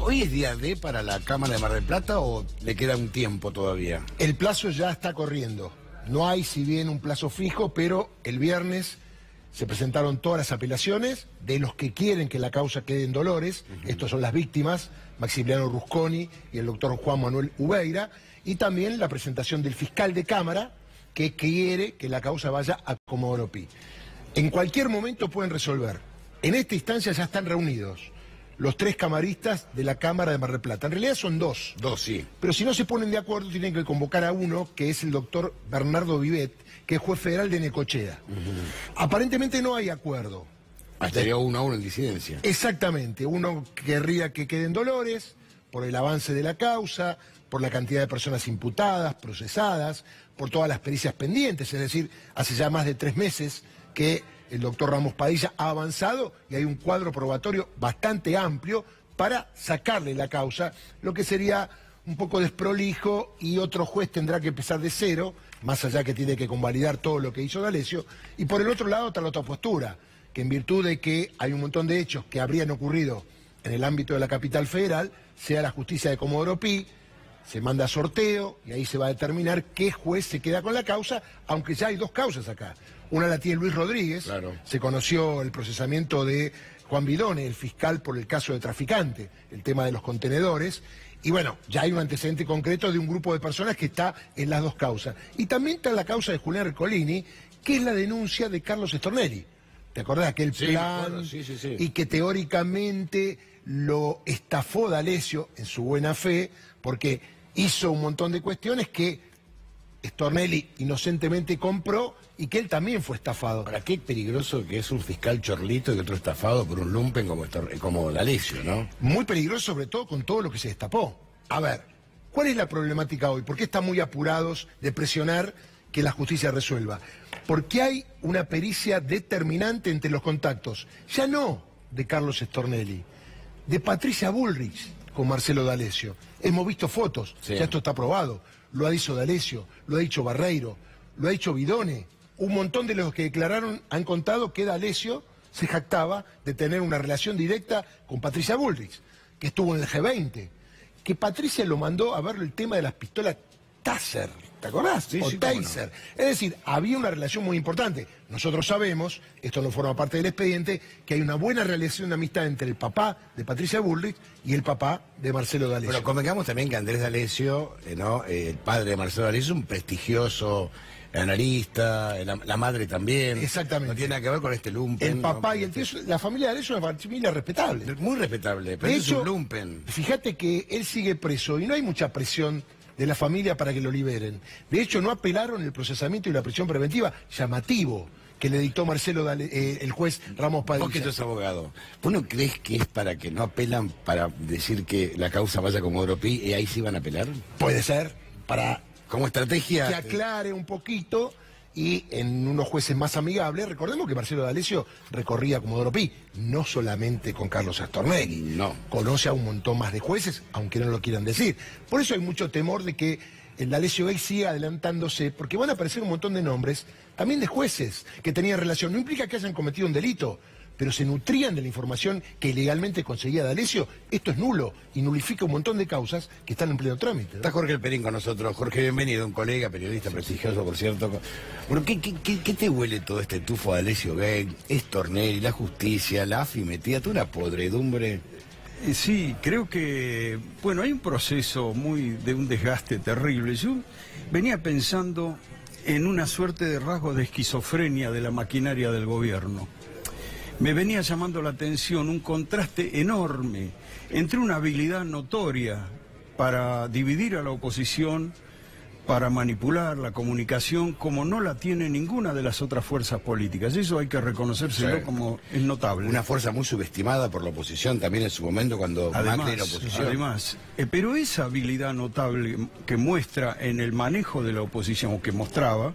¿Hoy es día D para la Cámara de Mar del Plata o le queda un tiempo todavía? El plazo ya está corriendo. No hay, si bien, un plazo fijo, pero el viernes se presentaron todas las apelaciones de los que quieren que la causa quede en Dolores. Estos son las víctimas, Maximiliano Rusconi y el doctor Juan Manuel Ubeira, y también la presentación del fiscal de Cámara, que quiere que la causa vaya a Comodoro Pi. En cualquier momento pueden resolver. En esta instancia ya están reunidos los 3 camaristas de la Cámara de Mar del Plata. En realidad son 2. 2, sí. Pero si no se ponen de acuerdo, tienen que convocar a uno, que es el doctor Bernardo Vivet, que es juez federal de Necochea. Aparentemente no hay acuerdo. Estaría 1 a 1 en disidencia. Exactamente. Uno querría que queden Dolores por el avance de la causa, por la cantidad de personas imputadas, procesadas, por todas las pericias pendientes. Es decir, hace ya más de 3 meses que el doctor Ramos Padilla ha avanzado y hay un cuadro probatorio bastante amplio para sacarle la causa, lo que sería un poco desprolijo y otro juez tendrá que empezar de cero, más allá que tiene que convalidar todo lo que hizo D'Alessio. Y por el otro lado está la otra postura, que en virtud de que hay un montón de hechos que habrían ocurrido en el ámbito de la capital federal, sea la justicia de Comodoro Pi, se manda a sorteo y ahí se va a determinar qué juez se queda con la causa, aunque ya hay 2 causas acá. Una la tiene Luis Rodríguez, claro. Se conoció el procesamiento de Juan Bidone, el fiscal por el caso de traficante, el tema de los contenedores, y bueno, ya hay un antecedente concreto de un grupo de personas que está en las 2 causas. Y también está la causa de Julián Ercolini, que es la denuncia de Carlos Stornelli. ¿Te acordás? Aquel plan sí. Y que teóricamente lo estafó D'Alessio en su buena fe, porque hizo un montón de cuestiones que Stornelli inocentemente compró y que él también fue estafado. Ahora, qué peligroso que es un fiscal chorlito y otro estafado por un lumpen como D'Alessio, ¿no? Muy peligroso, sobre todo con todo lo que se destapó. A ver, ¿cuál es la problemática hoy? ¿Por qué están muy apurados de presionar que la justicia resuelva? Porque hay una pericia determinante entre los contactos, ya no de Carlos Stornelli, de Patricia Bullrich con Marcelo D'Alessio. Hemos visto fotos, sí. Ya esto está probado. Lo ha dicho D'Alessio, lo ha dicho Barreiro, lo ha dicho Bidone. Un montón de los que declararon han contado que D'Alessio se jactaba de tener una relación directa con Patricia Bullrich, que estuvo en el G20, que Patricia lo mandó a ver el tema de las pistolas Taser, ¿te acordás? Sí, o sí, Taser. Es decir, había una relación muy importante. Nosotros sabemos, esto no forma parte del expediente, que hay una buena relación de amistad entre el papá de Patricia Bullrich y el papá de Marcelo D'Alessio. Pero convengamos también que Andrés D'Alessio, el padre de Marcelo D'Alessio, es un prestigioso analista, la madre también. Exactamente. No tiene nada que ver con este lumpen. El papá ¿no? y el tío, la familia D'Alessio es una familia respetable. Muy respetable, pero De es hecho, un lumpen. Fíjate que él sigue preso y no hay mucha presión de la familia para que lo liberen. De hecho, no apelaron el procesamiento y la prisión preventiva, llamativo, que le dictó Marcelo el juez Ramos Padilla. Vos que sos abogado, ¿vos no crees que es para que no apelan para decir que la causa vaya como Comodoro Pi y ahí sí van a apelar? Puede ser, para como estrategia que aclare un poquito y en unos jueces más amigables. Recordemos que Marcelo D'Alessio recorría Comodoro Pi, no solamente con Carlos Stornelli. No. Conoce a un montón más de jueces, aunque no lo quieran decir. Por eso hay mucho temor de que el D'Alessio Gay siga adelantándose, porque van a aparecer un montón de nombres, también de jueces que tenían relación. No implica que hayan cometido un delito, pero se nutrían de la información que ilegalmente conseguía D'Alessio. Esto es nulo y nulifica un montón de causas que están en pleno trámite, ¿no? Está Jorge Elperín con nosotros. Jorge, bienvenido, un colega, periodista prestigioso, por cierto. Bueno, ¿qué te huele todo este tufo a D'Alessio Gay, Stornelli, la justicia, la AFI metida, toda una podredumbre? Sí, creo que, bueno, hay un proceso de un desgaste terrible. Yo venía pensando en una suerte de rasgo de esquizofrenia de la maquinaria del gobierno. Me venía llamando la atención un contraste enorme entre una habilidad notoria para dividir a la oposición, para manipular la comunicación, como no la tiene ninguna de las otras fuerzas políticas. Eso hay que reconocérselo, sí, como es notable. Una fuerza muy subestimada por la oposición también en su momento cuando Macri era oposición. Además, pero esa habilidad notable que muestra en el manejo de la oposición, o que mostraba,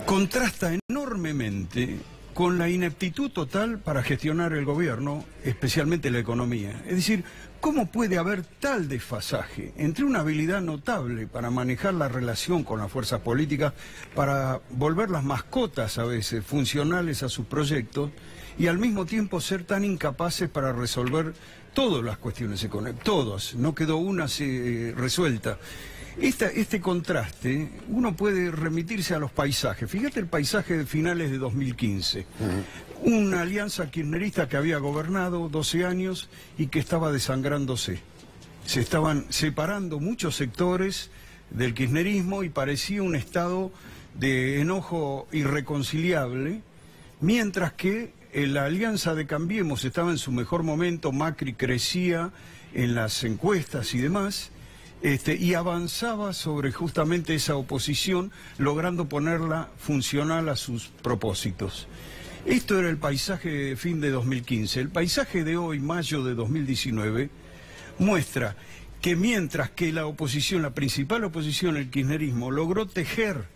contrasta enormemente con la ineptitud total para gestionar el gobierno, especialmente la economía. Es decir, ¿cómo puede haber tal desfasaje entre una habilidad notable para manejar la relación con las fuerzas políticas, para volver las mascotas a veces funcionales a sus proyectos, y al mismo tiempo ser tan incapaces para resolver todas las cuestiones económicas, todas, no quedó una resuelta. Este contraste, uno puede remitirse a los paisajes. Fíjate el paisaje de finales de 2015. Una alianza kirchnerista que había gobernado 12 años y que estaba desangrándose. Se estaban separando muchos sectores del kirchnerismo y parecía un estado de enojo irreconciliable, mientras que la alianza de Cambiemos estaba en su mejor momento, Macri crecía en las encuestas y demás, y avanzaba sobre justamente esa oposición, logrando ponerla funcional a sus propósitos. Esto era el paisaje de fin de 2015. El paisaje de hoy, mayo de 2019, muestra que mientras que la oposición, la principal oposición, el kirchnerismo, logró tejer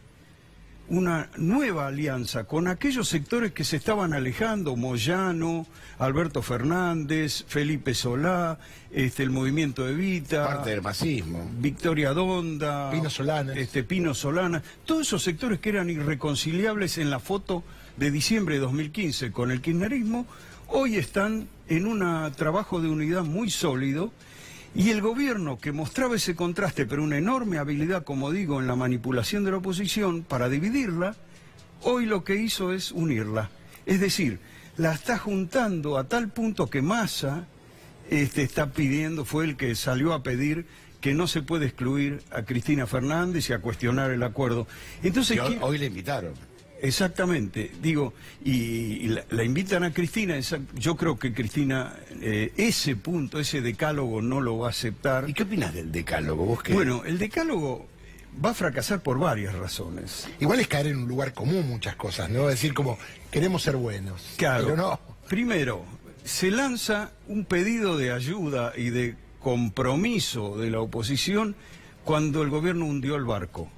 una nueva alianza con aquellos sectores que se estaban alejando, Moyano, Alberto Fernández, Felipe Solá, el movimiento Evita, parte del masismo, Victoria Donda, Pino Solanas, todos esos sectores que eran irreconciliables en la foto de diciembre de 2015 con el kirchnerismo, hoy están en un trabajo de unidad muy sólido. Y el gobierno, que mostraba ese contraste, pero una enorme habilidad, como digo, en la manipulación de la oposición, para dividirla, hoy lo que hizo es unirla. Es decir, la está juntando a tal punto que Massa está pidiendo, fue el que salió a pedir que no se puede excluir a Cristina Fernández y a cuestionar el acuerdo. Entonces, hoy le invitaron. Exactamente, digo, y la invitan a Cristina. Yo creo que Cristina ese punto, ese decálogo no lo va a aceptar. ¿Y qué opinas del decálogo? ¿Vos qué? Bueno, el decálogo va a fracasar por varias razones. Igual es caer en un lugar común muchas cosas, ¿no? Es decir, como, queremos ser buenos. Claro, pero no. Primero, se lanza un pedido de ayuda y de compromiso de la oposición cuando el gobierno hundió el barco.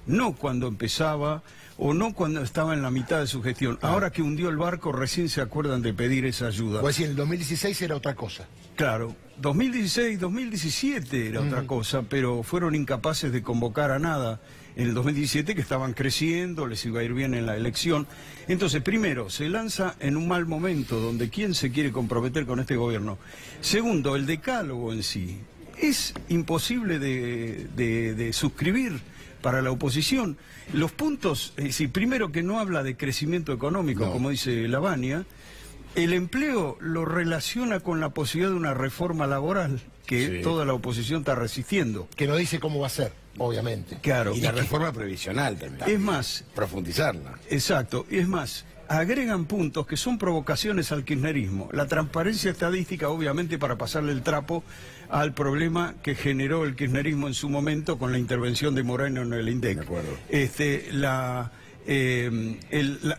No cuando empezaba o no cuando estaba en la mitad de su gestión. Ahora que hundió el barco, recién se acuerdan de pedir esa ayuda. Pues sí, en el 2016 era otra cosa. Claro, 2016, 2017 era otra cosa, pero fueron incapaces de convocar a nada en el 2017, que estaban creciendo, les iba a ir bien en la elección. Entonces, primero, se lanza en un mal momento, donde ¿quién se quiere comprometer con este gobierno? Segundo, el decálogo en sí es imposible de suscribir para la oposición. Los puntos, es decir, primero que no habla de crecimiento económico, como dice Lavagna. El empleo lo relaciona con la posibilidad de una reforma laboral que toda la oposición está resistiendo. Que no dice cómo va a ser, obviamente. Claro. Y la reforma previsional también. Es más, profundizarla. Exacto, es más, agregan puntos que son provocaciones al kirchnerismo. La transparencia estadística, obviamente, para pasarle el trapo al problema que generó el kirchnerismo en su momento con la intervención de Moreno en el INDEC. De acuerdo.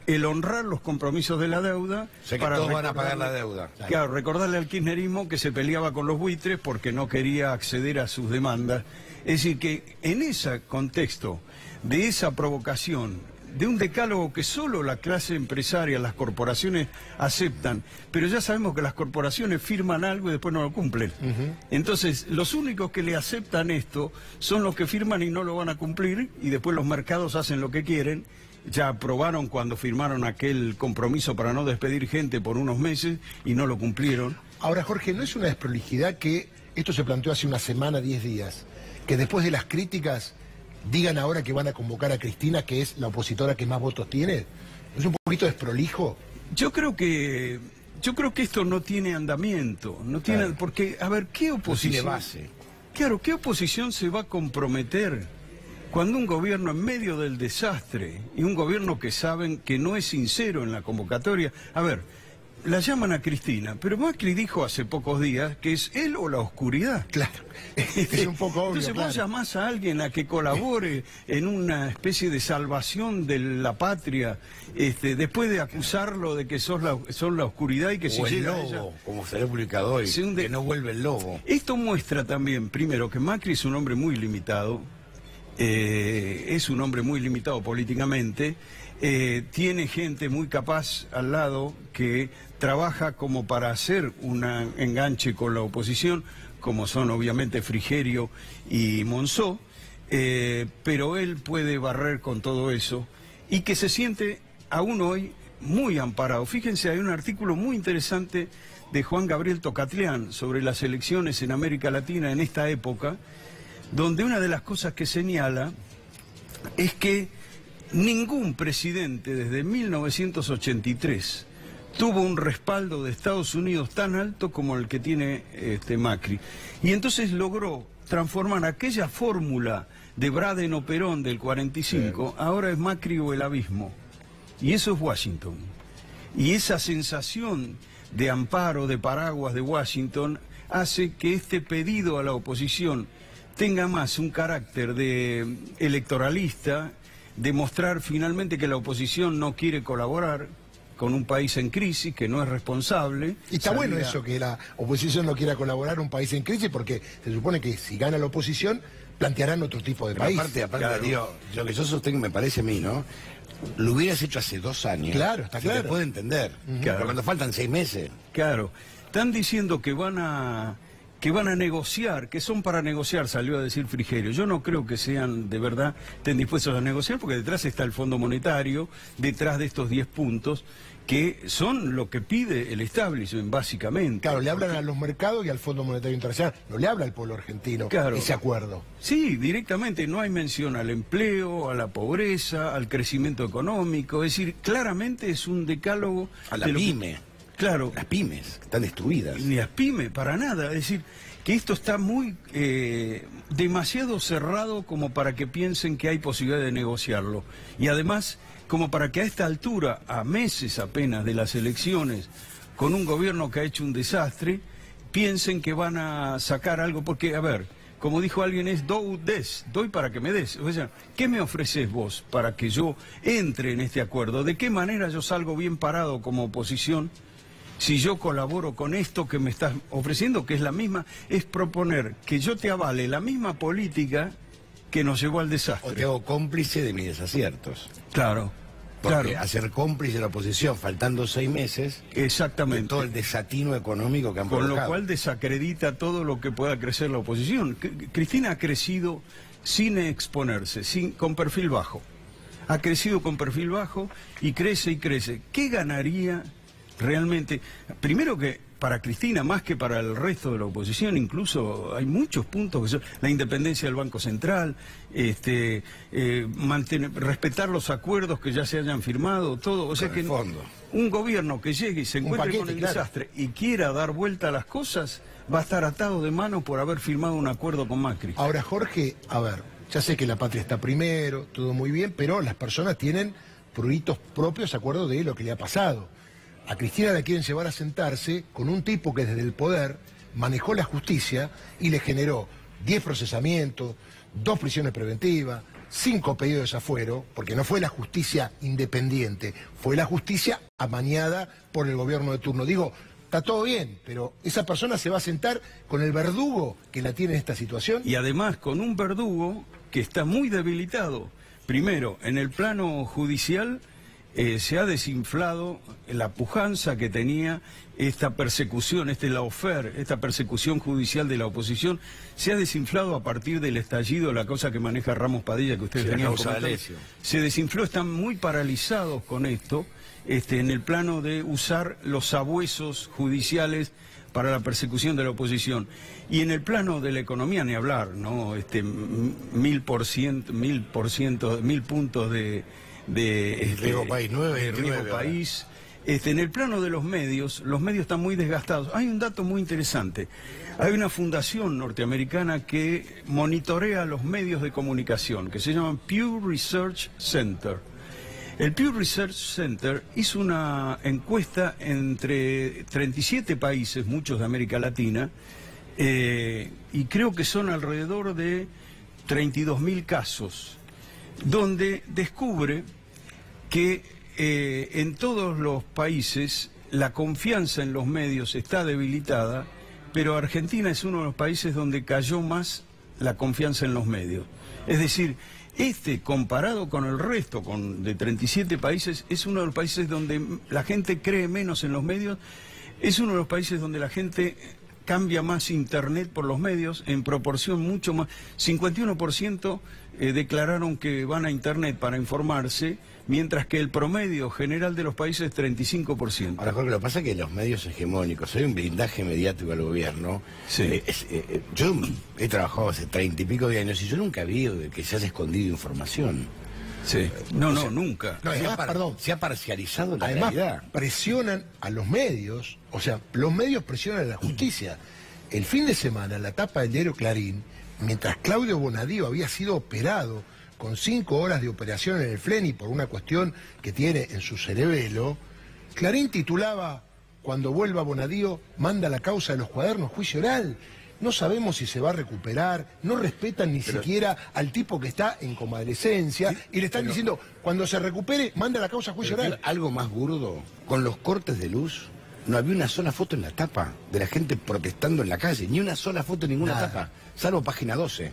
El honrar los compromisos de la deuda. O sea que todos van a pagar la deuda. Claro, recordarle al kirchnerismo que se peleaba con los buitres porque no quería acceder a sus demandas. Es decir, que en ese contexto de esa provocación, de un decálogo que solo la clase empresaria, las corporaciones aceptan, pero ya sabemos que las corporaciones firman algo y después no lo cumplen. Entonces, los únicos que le aceptan esto son los que firman y no lo van a cumplir, y después los mercados hacen lo que quieren. Ya aprobaron cuando firmaron aquel compromiso para no despedir gente por unos meses y no lo cumplieron. Ahora, Jorge, ¿no es una desprolijidad que esto se planteó hace una semana, 10 días, que después de las críticas digan ahora que van a convocar a Cristina, que es la opositora que más votos tiene? ¿Es un poquito desprolijo? Yo creo que esto no tiene andamiento, no tiene, claro. Porque, a ver, ¿qué oposición? No tiene base. Claro, ¿qué oposición se va a comprometer cuando un gobierno en medio del desastre y un gobierno que saben que no es sincero en la convocatoria? A ver, la llaman a Cristina, pero Macri dijo hace pocos días que es él o la oscuridad. Claro, es un poco obvio. Entonces vos llamás a alguien a que colabore en una especie de salvación de la patria, después de acusarlo de que son la oscuridad y que si llega el lobo, ella, como será publicado hoy, que no vuelve el lobo. Esto muestra también, primero, que Macri es un hombre muy limitado, políticamente. Tiene gente muy capaz al lado que trabaja como para hacer un enganche con la oposición, como son obviamente Frigerio y Monzó, pero él puede barrer con todo eso y que se siente aún hoy muy amparado. Fíjense, hay un artículo muy interesante de Juan Gabriel Tocatlián sobre las elecciones en América Latina en esta época, donde una de las cosas que señala es que ningún presidente desde 1983 tuvo un respaldo de Estados Unidos tan alto como el que tiene Macri. Y entonces logró transformar aquella fórmula de Braden-Operón del 45, ahora es Macri o el abismo. Y eso es Washington. Y esa sensación de amparo, de paraguas de Washington, hace que este pedido a la oposición tenga más un carácter de electoralista, de mostrar finalmente que la oposición no quiere colaborar con un país en crisis, que no es responsable. Y está bueno eso, que la oposición no quiera colaborar un país en crisis, porque se supone que si gana la oposición, plantearán otro tipo de país. Aparte, claro. Digo, lo que yo sostengo, me parece a mí, ¿no? Lo hubieras hecho hace 2 años. Claro, está claro. Se te puede entender. Claro. Pero cuando faltan 6 meses. Claro. Están diciendo que van a negociar, que son para negociar, salió a decir Frigerio. Yo no creo que sean, de verdad, estén dispuestos a negociar, porque detrás está el Fondo Monetario, detrás de estos 10 puntos, que son lo que pide el establishment, básicamente. Claro, le hablan a los mercados y al Fondo Monetario Internacional, no le habla al pueblo argentino, claro, ese acuerdo. Sí, directamente, no hay mención al empleo, a la pobreza, al crecimiento económico, es decir, claramente es un decálogo... A la pyme. Claro. Las pymes, que están destruidas. Ni las pymes, para nada, es decir, que esto está muy demasiado cerrado como para que piensen que hay posibilidad de negociarlo. Y además, como para que a esta altura, a meses apenas de las elecciones, con un gobierno que ha hecho un desastre, piensen que van a sacar algo, porque, a ver, como dijo alguien, es doy para que me des. O sea, ¿qué me ofreces vos para que yo entre en este acuerdo? ¿De qué manera yo salgo bien parado como oposición si yo colaboro con esto que me estás ofreciendo, que es la misma, es proponer que yo te avale la misma política que nos llevó al desastre? O te hago cómplice de mis desaciertos. Claro. Porque claro. hacer cómplice de la oposición, faltando 6 meses, exactamente, de todo el desatino económico que han provocado. Con lo cual desacredita todo lo que pueda crecer la oposición. Cristina ha crecido sin exponerse, con perfil bajo. Ha crecido con perfil bajo y crece y crece. ¿Qué ganaría realmente? Primero que para Cristina, más que para el resto de la oposición, incluso hay muchos puntos que son la independencia del Banco Central, respetar los acuerdos que ya se hayan firmado, todo. O sea que un gobierno que llegue y se encuentre con el desastre y quiera dar vuelta a las cosas, va a estar atado de mano por haber firmado un acuerdo con Macri. Ahora, Jorge, a ver, ya sé que la patria está primero, todo muy bien, pero las personas tienen pruditos propios de acuerdo de lo que le ha pasado. A Cristina la quieren llevar a sentarse con un tipo que desde el poder manejó la justicia y le generó 10 procesamientos, 2 prisiones preventivas, 5 pedidos de desafuero, porque no fue la justicia independiente, fue la justicia amañada por el gobierno de turno. Digo, está todo bien, pero esa persona se va a sentar con el verdugo que la tiene en esta situación. Y además con un verdugo que está muy debilitado. Primero, en el plano judicial... se ha desinflado la pujanza que tenía esta persecución, esta persecución judicial de la oposición, se ha desinflado a partir del estallido, la cosa que maneja Ramos Padilla, que ustedes tenían comentado. Se desinfló, están muy paralizados con esto, en el plano de usar los sabuesos judiciales para la persecución de la oposición. Y en el plano de la economía ni hablar, ¿no? 1000%, 1000 puntos de Riego País 9, Riego País. En el plano de los medios están muy desgastados. Hay un dato muy interesante. Hay una fundación norteamericana que monitorea los medios de comunicación, que se llama Pew Research Center. El Pew Research Center hizo una encuesta entre 37 países, muchos de América Latina, y creo que son alrededor de 32.000 casos, donde descubre que en todos los países la confianza en los medios está debilitada, pero Argentina es uno de los países donde cayó más la confianza en los medios. Es decir, comparado con el resto, de 37 países, es uno de los países donde la gente cree menos en los medios, es uno de los países donde la gente cambia más Internet por los medios, en proporción mucho más. 51% declararon que van a Internet para informarse, mientras que el promedio general de los países es 35%. Ahora, Jorge, lo que pasa es que los medios hegemónicos, hay un blindaje mediático al gobierno. Sí. Yo he trabajado hace 30 y pico de años y yo nunca vi que se haya escondido información. Sí. No, nunca. No, además, perdón, se ha parcializado la además realidad. presionan a los medios, o sea, los medios presionan a la justicia. El fin de semana, en la tapa del diario Clarín, mientras Claudio Bonadío había sido operado con 5 horas de operación en el Fleni por una cuestión que tiene en su cerebelo, Clarín titulaba: cuando vuelva Bonadío, manda la causa de los cuadernos, juicio oral. No sabemos si se va a recuperar, no respetan ni siquiera al tipo que está en convalecencia, y le están diciendo, cuando se recupere, manda la causa a juicio oral. Algo más burdo, con los cortes de luz, no había una sola foto en la tapa de la gente protestando en la calle, ni una sola foto en ninguna tapa, salvo página 12.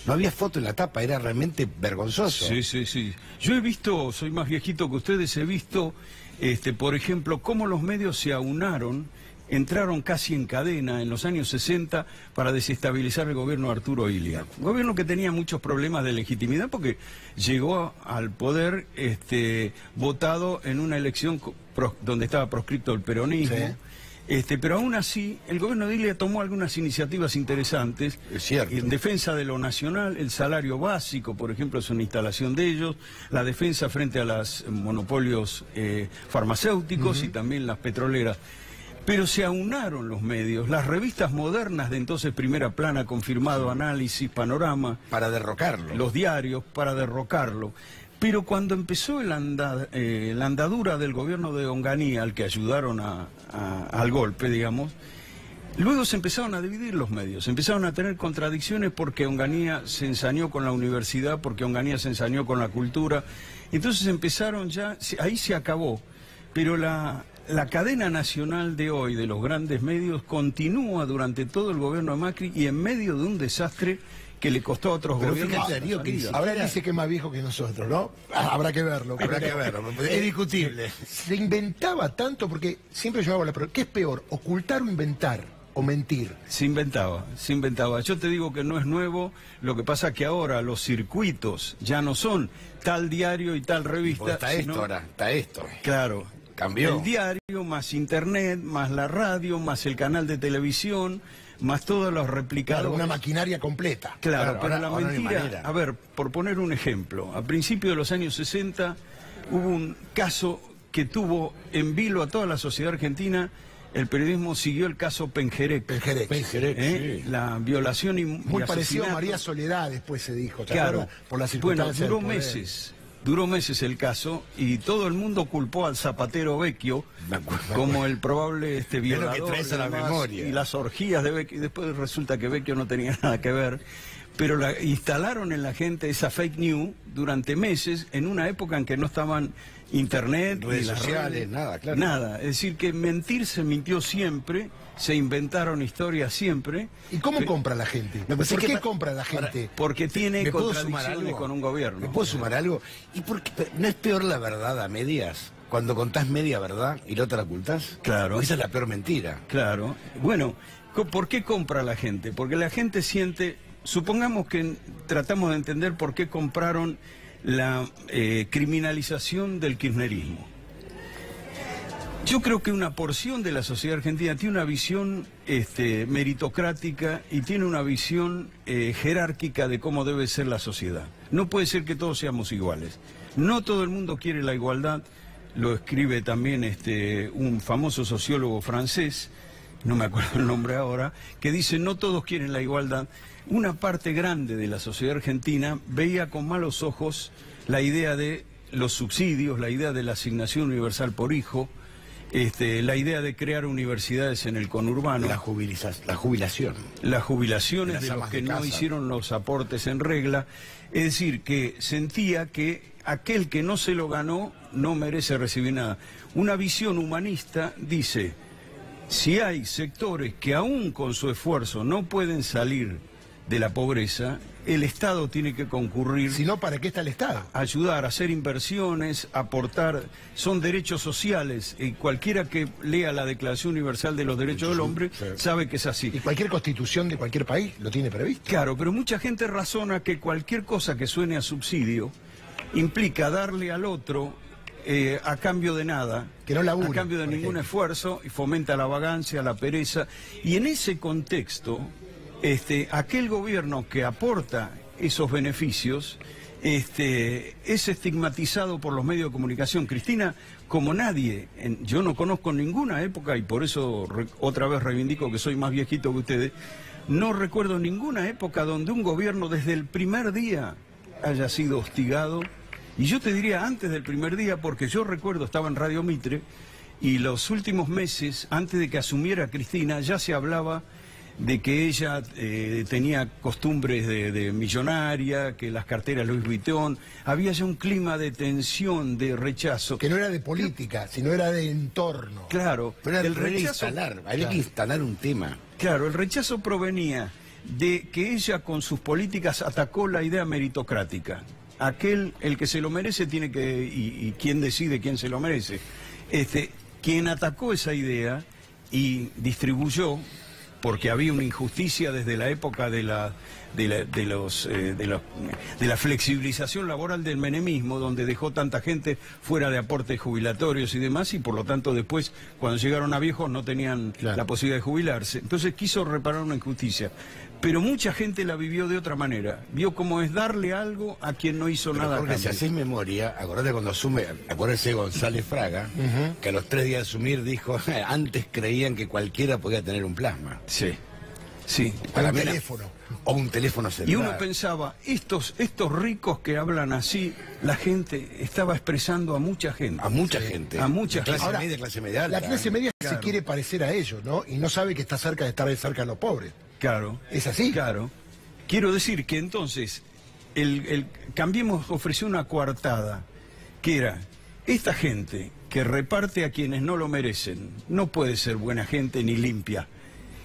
No había foto en la tapa, era realmente vergonzoso. Sí. Yo he visto, soy más viejito que ustedes, he visto, por ejemplo, cómo los medios se aunaron, entraron casi en cadena en los años 60 para desestabilizar el gobierno de Arturo Illia. Un gobierno que tenía muchos problemas de legitimidad porque llegó al poder votado en una elección donde estaba proscripto el peronismo. Sí. Pero aún así, el gobierno de Illia tomó algunas iniciativas interesantes. Es cierto. En defensa de lo nacional, el salario básico, por ejemplo, es una instalación de ellos, la defensa frente a los monopolios farmacéuticos y también las petroleras. Pero se aunaron los medios, las revistas modernas de entonces Primera Plana, Confirmado, Análisis, Panorama. Para derrocarlo. Los diarios, para derrocarlo. Pero cuando empezó la andadura del gobierno de Onganía, al que ayudaron al golpe, digamos, luego se empezaron a dividir los medios, empezaron a tener contradicciones porque Onganía se ensañó con la universidad, porque Onganía se ensañó con la cultura. Entonces empezaron ya, ahí se acabó. Pero la cadena nacional de hoy, de los grandes medios, continúa durante todo el gobierno de Macri y en medio de un desastre que le costó a otros gobiernos. Fíjate, Darío, que ahora dice que es más viejo que nosotros, ¿no? Habrá que verlo. Habrá que verlo, es discutible. Se inventaba tanto, porque siempre yo hago la pregunta, ¿qué es peor, ocultar o inventar? ¿O mentir? Se inventaba. Yo te digo que no es nuevo, lo que pasa que ahora los circuitos ya no son tal diario y tal revista. Pues está esto ahora, está esto. Claro. Cambió. El diario, más internet, más la radio, más el canal de televisión, más todos los replicadores. Claro, una maquinaria completa. Claro, pero la ahora mentira... A ver, por poner un ejemplo, a principios de los años 60 hubo un caso que tuvo en vilo a toda la sociedad argentina. El periodismo siguió el caso Pengerek. Sí. La violación y muy parecido a María Soledad, después se dijo. Claro, por las circunstancias. Bueno, duró meses el caso y todo el mundo culpó al zapatero Vecchio como el probable violador. Es lo que traes a la memoria. Y las orgías de Vecchio, y después resulta que Vecchio no tenía nada que ver. Pero instalaron en la gente esa fake news durante meses, en una época en que no estaban internet, redes sociales, nada, claro. Nada, es decir, que mentir se mintió siempre, se inventaron historias siempre. ¿Y cómo compra la gente? No, ¿Por qué compra la gente? Porque tiene contradicciones con un gobierno. ¿Me puedo sumar algo? ¿Y por qué no es peor la verdad a medias? Cuando contás media verdad y la otra la ocultás. Claro. Porque esa es la peor mentira. Claro. Bueno, ¿por qué compra la gente? Porque la gente siente... Supongamos que tratamos de entender por qué compraron la criminalización del kirchnerismo. Yo creo que una porción de la sociedad argentina tiene una visión meritocrática y tiene una visión jerárquica de cómo debe ser la sociedad. No puede ser que todos seamos iguales. No todo el mundo quiere la igualdad, lo escribe también un famoso sociólogo francés, no me acuerdo el nombre ahora, que dice no todos quieren la igualdad. Una parte grande de la sociedad argentina veía con malos ojos la idea de los subsidios, la idea de la asignación universal por hijo, la idea de crear universidades en el conurbano. La jubilación. Las jubilaciones de los amas que de no casa. hicieron los aportes en regla. Es decir, que sentía que aquel que no se lo ganó no merece recibir nada. Una visión humanista dice, si hay sectores que aún con su esfuerzo no pueden salir de la pobreza, el Estado tiene que concurrir. Si no, ¿para qué está el Estado? Ayudar, a hacer inversiones, aportar, son derechos sociales. Y cualquiera que lea la Declaración Universal de los Derechos del Hombre sabe que es así. Y cualquier constitución de cualquier país lo tiene previsto. Claro, pero mucha gente razona que cualquier cosa que suene a subsidio implica darle al otro a cambio de nada, que no labure, a cambio de ningún esfuerzo, y fomenta la vagancia, la pereza. Y en ese contexto, aquel gobierno que aporta esos beneficios es estigmatizado por los medios de comunicación. Cristina, como nadie, yo no conozco ninguna época, y por eso otra vez reivindico que soy más viejito que ustedes, no recuerdo ninguna época donde un gobierno desde el primer día haya sido hostigado. Y yo te diría antes del primer día, porque yo recuerdo, estaba en Radio Mitre, y los últimos meses, antes de que asumiera Cristina, ya se hablaba de que ella tenía costumbres de millonaria, que las carteras Louis Vuitton, había ya un clima de tensión, de rechazo. Que no era de política, sino era de entorno. Claro, pero el rechazo, había que instalar un tema. Claro, el rechazo provenía de que ella con sus políticas atacó la idea meritocrática. El que se lo merece tiene que... Y quién decide quién se lo merece. Quien atacó esa idea y distribuyó, porque había una injusticia desde la época de la flexibilización laboral del menemismo, donde dejó tanta gente fuera de aportes jubilatorios y demás, y por lo tanto después, cuando llegaron a viejos, no tenían la posibilidad de jubilarse. Entonces quiso reparar una injusticia. Pero mucha gente la vivió de otra manera. Vio cómo es darle algo a quien no hizo nada. Porque si haces memoria, acordate cuando acuérdese González Fraga, que a los 3 días de asumir dijo, antes creían que cualquiera podía tener un plasma. Sí, sí. Para un teléfono. O un teléfono celular. Y uno pensaba, estos ricos que hablan así, la gente estaba expresando a mucha gente. A mucha gente. A mucha gente. Clase media, clase media alta. La clase media se quiere parecer a ellos, ¿no? Y no sabe que está cerca de estar cerca de los pobres. Claro. ¿Es así? Claro. Quiero decir que entonces, Cambiemos ofreció una coartada, que era, esta gente que reparte a quienes no lo merecen, no puede ser buena gente ni limpia.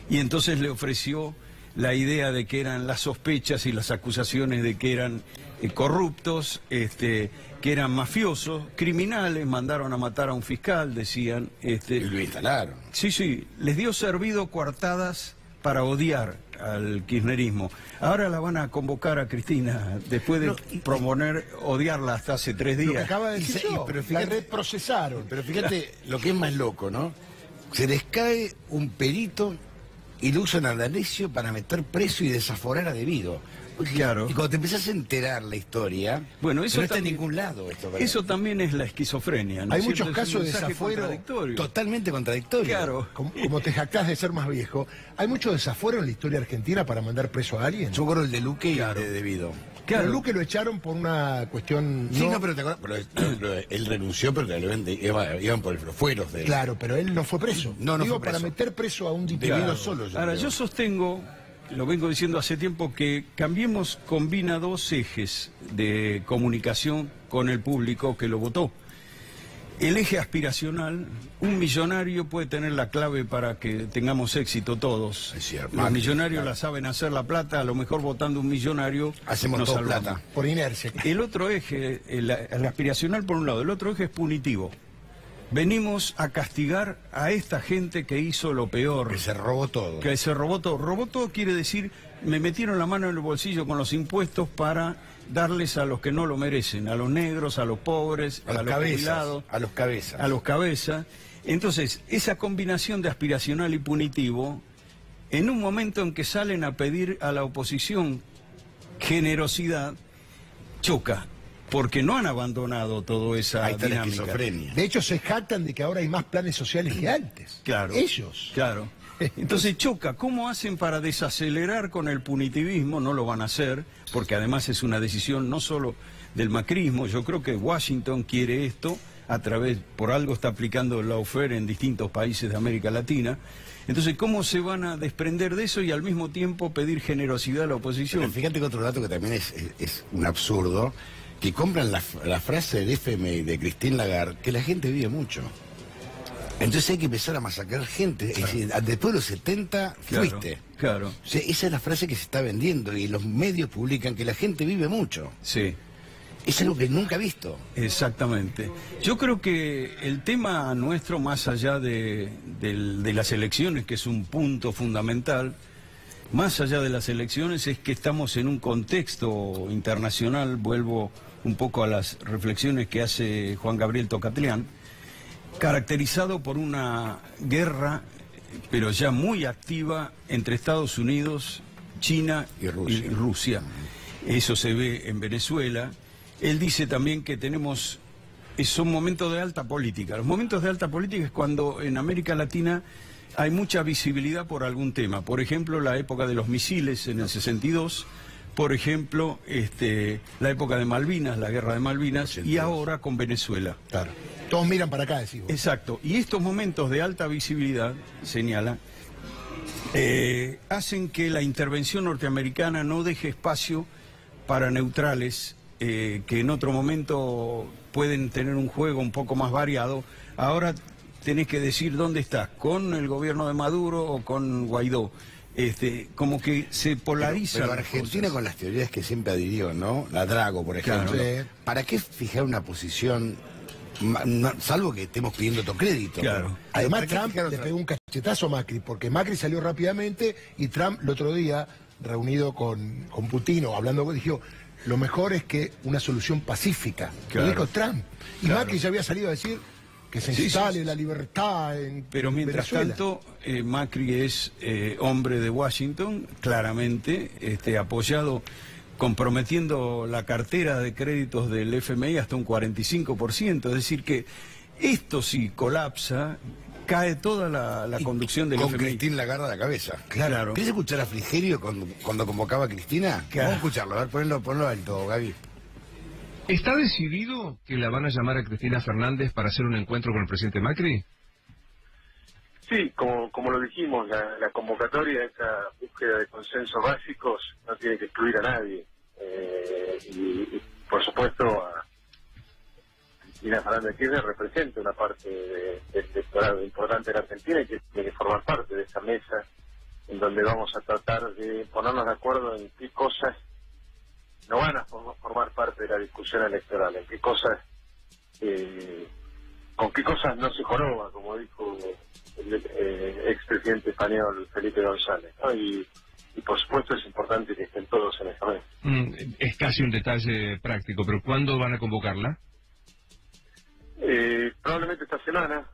Y entonces le ofreció la idea de que eran las sospechas y las acusaciones de que eran corruptos, que eran mafiosos, criminales, mandaron a matar a un fiscal, decían. Y lo instalaron. Sí, les dio servido coartadas para odiar al kirchnerismo. Ahora la van a convocar a Cristina, después de proponer odiarla hasta hace 3 días. Lo que acaba de decir yo, pero fíjate, la reprocesaron. Pero fíjate lo que es más loco, ¿no? Se les cae un perito y lo usan al negocio para meter preso y desaforar a debido. Claro. Y cuando te empezás a enterar la historia, bueno, eso no está en ningún lado esto. ¿Verdad? Eso también es la esquizofrenia, ¿no? Hay muchos casos de desafuero totalmente contradictorios. Claro. Como te jactás de ser más viejo, hay mucho desafuero en la historia argentina para mandar preso a alguien. Yo recuerdo el de Luque y el de Debido. Claro, Luque lo echaron por una cuestión... Sí, no, pero te acuerdas, pero él renunció, pero iban por los fueros de él. Claro, pero él no fue preso. No fue preso. Para meter preso a un diputado. Debido solo. Ahora, yo sostengo, lo vengo diciendo hace tiempo, que Cambiemos combina 2 ejes de comunicación con el público que lo votó. El eje aspiracional, un millonario puede tener la clave para que tengamos éxito todos. Es cierto. Los millonarios la saben hacer la plata, a lo mejor votando un millonario hacemos nos todo salvamos. plata. Por inercia. El otro eje, el aspiracional por un lado, el otro eje es punitivo. Venimos a castigar a esta gente que hizo lo peor. Que se robó todo. Que se robó todo. Robó todo quiere decir, me metieron la mano en el bolsillo con los impuestos para darles a los que no lo merecen, a los negros, a los pobres, a los jubilados, a los cabezas. A los cabezas. Entonces, esa combinación de aspiracional y punitivo, en un momento en que salen a pedir a la oposición generosidad, choca. Porque no han abandonado toda esa dinámica. De hecho, se jactan de que ahora hay más planes sociales que antes. Claro. Ellos. Claro. Entonces choca. ¿Cómo hacen para desacelerar con el punitivismo? No lo van a hacer, porque además es una decisión no solo del macrismo. Yo creo que Washington quiere esto por algo está aplicando el lawfare en distintos países de América Latina. Entonces, ¿cómo se van a desprender de eso y al mismo tiempo pedir generosidad a la oposición? Pero fíjate que otro dato que también es un absurdo, que compran la frase del FMI de Christine Lagarde, que la gente vive mucho. Entonces hay que empezar a masacrar gente. Es decir, después de los 70 fuiste. Claro. O sea, esa es la frase que se está vendiendo y los medios publican que la gente vive mucho. Sí. Es algo que nunca he visto. Exactamente. Yo creo que el tema nuestro, más allá de las elecciones, que es un punto fundamental, más allá de las elecciones, es que estamos en un contexto internacional. Vuelvo un poco a las reflexiones que hace Juan Gabriel Tocatlián, caracterizado por una guerra, pero ya muy activa, entre Estados Unidos, China y Rusia. Eso se ve en Venezuela. Él dice también que son momentos de alta política. Los momentos de alta política es cuando en América Latina hay mucha visibilidad por algún tema. Por ejemplo, la época de los misiles en el 62, por ejemplo, la época de Malvinas, la guerra de Malvinas, y ahora con Venezuela. Claro. Todos miran para acá, decimos. Exacto. Y estos momentos de alta visibilidad, señala, hacen que la intervención norteamericana no deje espacio para neutrales que en otro momento pueden tener un juego un poco más variado. Ahora tenés que decir dónde estás, con el gobierno de Maduro o con Guaidó. Como que se polariza. Pero Argentina, con las teorías que siempre adhirió, ¿no? La Drago, por ejemplo. Claro. ¿Para qué fijar una posición, salvo que estemos pidiendo otro crédito? Claro. Además, Trump le pegó un cachetazo a Macri, porque Macri salió rápidamente y Trump el otro día, reunido con Putin, o hablando, dijo: lo mejor es que una solución pacífica. Lo dijo Trump. Y Macri ya había salido a decir que se instale la libertad en Pero mientras Venezuela. tanto, Macri es hombre de Washington, claramente, apoyado, comprometiendo la cartera de créditos del FMI hasta un 45%. Es decir que esto si colapsa, cae toda la conducción del Con FMI. Cristina Lagarde a la cabeza. Claro. ¿Querés escuchar a Frigerio cuando convocaba a Cristina? Claro. Vamos a escucharlo, a ver, ponlo alto, Gaby. ¿Está decidido que la van a llamar a Cristina Fernández para hacer un encuentro con el presidente Macri? Sí, como lo dijimos, la convocatoria, esa búsqueda de consensos básicos, no tiene que excluir a nadie. Y por supuesto, a Cristina Fernández Kirchner representa una parte del electorado importante de la Argentina y que tiene que formar parte de esa mesa en donde vamos a tratar de ponernos de acuerdo en qué cosas no van a formar parte de la discusión electoral, en qué cosas, con qué cosas no se joroba, como dijo el expresidente español Felipe González, ¿no? Y por supuesto es importante que estén todos en esa mesa. Es casi un detalle práctico, pero ¿cuándo van a convocarla? Probablemente esta semana,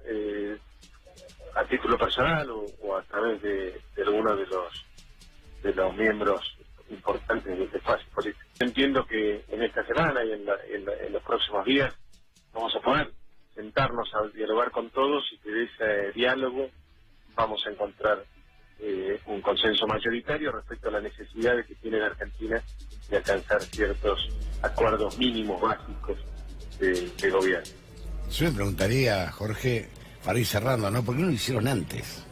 a título personal o a través de alguno de los miembros importantes de este espacio político. Entiendo que en esta semana y en los próximos días vamos a poder sentarnos a dialogar con todos y que de ese diálogo vamos a encontrar un consenso mayoritario respecto a la necesidad que tiene la Argentina de alcanzar ciertos acuerdos mínimos básicos de gobierno. Yo me preguntaría, Jorge, para ir cerrando, ¿no? ¿Por qué no lo hicieron antes?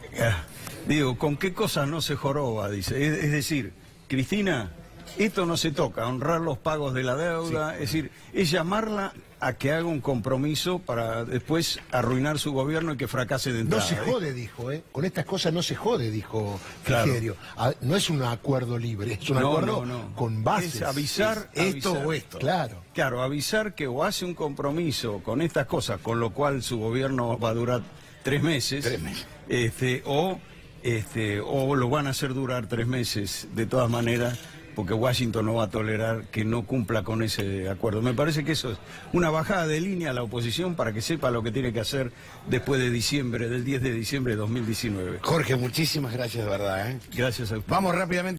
Digo, ¿con qué cosas no se joroba? Dice. Es decir, Cristina, esto no se toca, honrar los pagos de la deuda, es decir, es llamarla a que haga un compromiso para después arruinar su gobierno y que fracase de entrada. No se jode, dijo, Con estas cosas no se jode, dijo Claro. Frigerio. No es un acuerdo libre, es un acuerdo con bases. Es avisar, esto avisar. o esto. Claro. Claro, avisar que o hace un compromiso con estas cosas, con lo cual su gobierno va a durar 3 meses. 3 meses. O lo van a hacer durar 3 meses, de todas maneras, porque Washington no va a tolerar que no cumpla con ese acuerdo. Me parece que eso es una bajada de línea a la oposición para que sepa lo que tiene que hacer después de diciembre, del 10 de diciembre de 2019. Jorge, muchísimas gracias, de verdad. Gracias a usted. Vamos rápidamente.